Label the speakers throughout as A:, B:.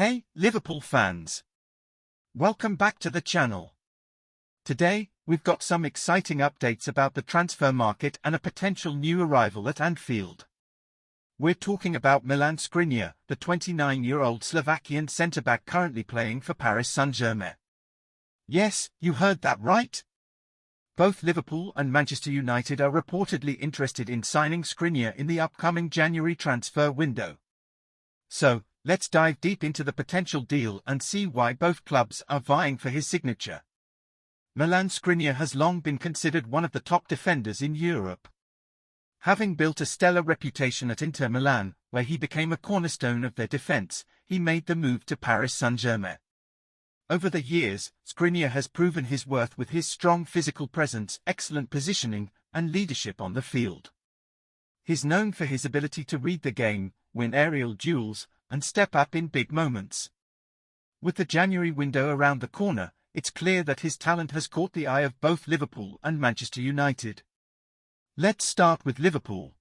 A: Hey, Liverpool fans! Welcome back to the channel. Today, we've got some exciting updates about the transfer market and a potential new arrival at Anfield. We're talking about Milan Skriniar, the 29-year-old Slovakian centre-back currently playing for Paris Saint-Germain. Yes, you heard that right. Both Liverpool and Manchester United are reportedly interested in signing Skriniar in the upcoming January transfer window. So, let's dive deep into the potential deal and see why both clubs are vying for his signature. Milan Skriniar has long been considered one of the top defenders in Europe. Having built a stellar reputation at Inter Milan, where he became a cornerstone of their defense, he made the move to Paris Saint-Germain. Over the years, Skriniar has proven his worth with his strong physical presence, excellent positioning, and leadership on the field. He's known for his ability to read the game, win aerial duels, and step up in big moments. With the January window around the corner, it's clear that his talent has caught the eye of both Liverpool and Manchester United. Let's start with Liverpool.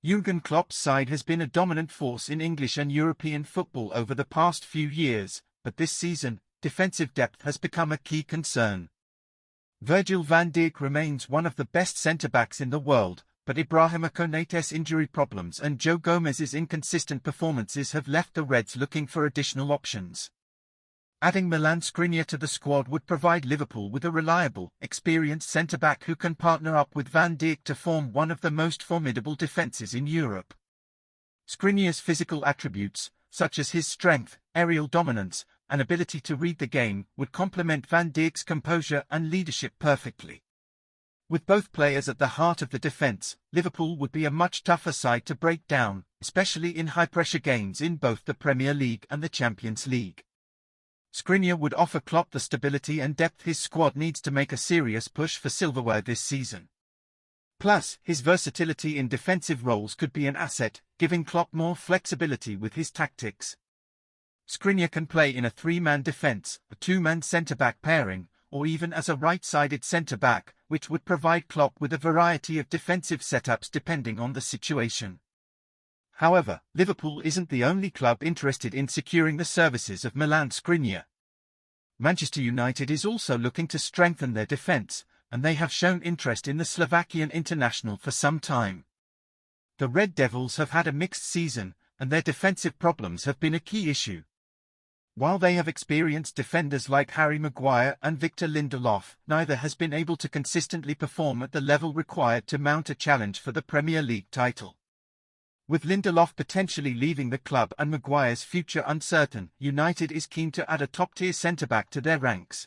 A: Jurgen Klopp's side has been a dominant force in English and European football over the past few years, but this season, defensive depth has become a key concern. Virgil van Dijk remains one of the best centre-backs in the world, but Ibrahima Konate's injury problems and Joe Gomez's inconsistent performances have left the Reds looking for additional options. Adding Milan Skriniar to the squad would provide Liverpool with a reliable, experienced centre-back who can partner up with Van Dijk to form one of the most formidable defences in Europe. Skriniar's physical attributes, such as his strength, aerial dominance, and ability to read the game, would complement Van Dijk's composure and leadership perfectly. With both players at the heart of the defence, Liverpool would be a much tougher side to break down, especially in high-pressure games in both the Premier League and the Champions League. Skriniar would offer Klopp the stability and depth his squad needs to make a serious push for silverware this season. Plus, his versatility in defensive roles could be an asset, giving Klopp more flexibility with his tactics. Skriniar can play in a three-man defence, a two-man centre-back pairing, or even as a right-sided centre-back, which would provide Klopp with a variety of defensive setups depending on the situation. However, Liverpool isn't the only club interested in securing the services of Milan Skriniar. Manchester United is also looking to strengthen their defence, and they have shown interest in the Slovakian international for some time. The Red Devils have had a mixed season, and their defensive problems have been a key issue. While they have experienced defenders like Harry Maguire and Victor Lindelof, neither has been able to consistently perform at the level required to mount a challenge for the Premier League title. With Lindelof potentially leaving the club and Maguire's future uncertain, United is keen to add a top-tier centre-back to their ranks.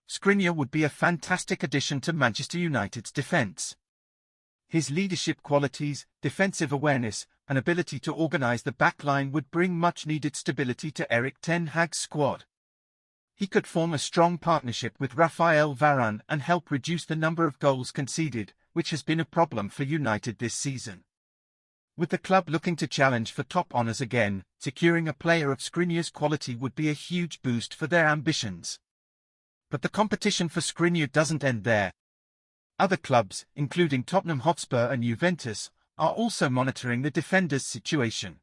A: Skriniar would be a fantastic addition to Manchester United's defence. His leadership qualities, defensive awareness, and ability to organise the backline would bring much-needed stability to Erik ten Hag's squad. He could form a strong partnership with Raphael Varane and help reduce the number of goals conceded, which has been a problem for United this season. With the club looking to challenge for top honours again, securing a player of Skriniar's quality would be a huge boost for their ambitions. But the competition for Skriniar doesn't end there. Other clubs, including Tottenham Hotspur and Juventus, are also monitoring the defender's situation.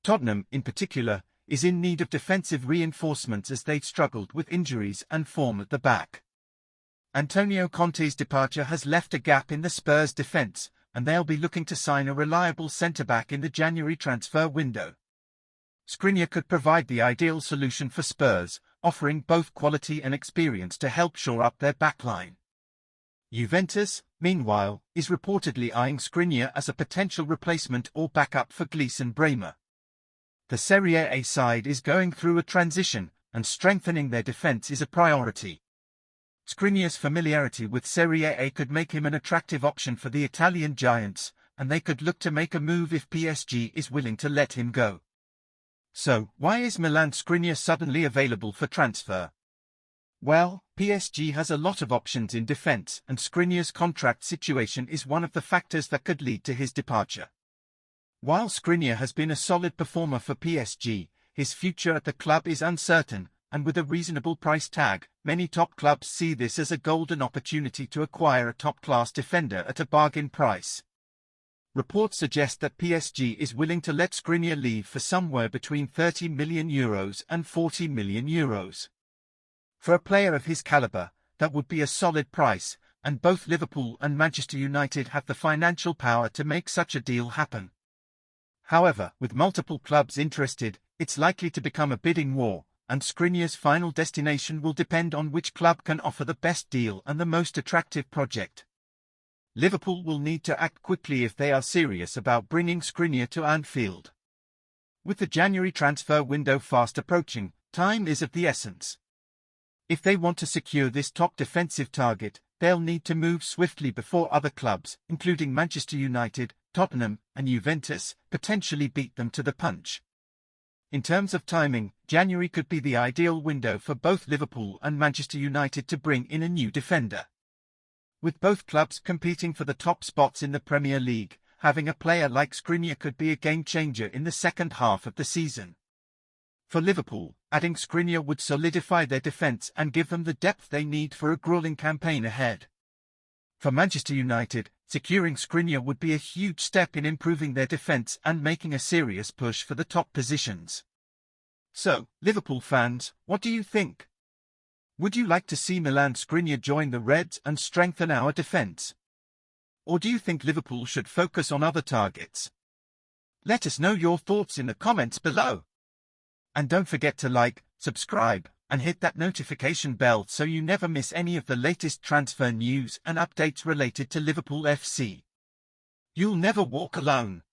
A: Tottenham, in particular, is in need of defensive reinforcements as they've struggled with injuries and form at the back. Antonio Conte's departure has left a gap in the Spurs' defence, and they'll be looking to sign a reliable centre-back in the January transfer window. Skriniar could provide the ideal solution for Spurs, offering both quality and experience to help shore up their backline. Juventus, meanwhile, is reportedly eyeing Skriniar as a potential replacement or backup for Gleison Bremer. The Serie A side is going through a transition, and strengthening their defence is a priority. Skriniar's familiarity with Serie A could make him an attractive option for the Italian giants, and they could look to make a move if PSG is willing to let him go. So, why is Milan Skriniar suddenly available for transfer? Well, PSG has a lot of options in defence, and Skriniar's contract situation is one of the factors that could lead to his departure. While Skriniar has been a solid performer for PSG, his future at the club is uncertain, and with a reasonable price tag, many top clubs see this as a golden opportunity to acquire a top-class defender at a bargain price. Reports suggest that PSG is willing to let Skriniar leave for somewhere between €30 million and €40 million. For a player of his caliber, that would be a solid price, and both Liverpool and Manchester United have the financial power to make such a deal happen. However, with multiple clubs interested, it's likely to become a bidding war, and Skriniar's final destination will depend on which club can offer the best deal and the most attractive project. Liverpool will need to act quickly if they are serious about bringing Skriniar to Anfield. With the January transfer window fast approaching, time is of the essence. If they want to secure this top defensive target, they'll need to move swiftly before other clubs, including Manchester United, Tottenham, and Juventus, potentially beat them to the punch. In terms of timing, January could be the ideal window for both Liverpool and Manchester United to bring in a new defender. With both clubs competing for the top spots in the Premier League, having a player like Skriniar could be a game-changer in the second half of the season. For Liverpool, adding Skriniar would solidify their defence and give them the depth they need for a grueling campaign ahead. For Manchester United, securing Skriniar would be a huge step in improving their defence and making a serious push for the top positions. So, Liverpool fans, what do you think? Would you like to see Milan Skriniar join the Reds and strengthen our defence? Or do you think Liverpool should focus on other targets? Let us know your thoughts in the comments below. And don't forget to like, subscribe, and hit that notification bell so you never miss any of the latest transfer news and updates related to Liverpool FC. You'll never walk alone.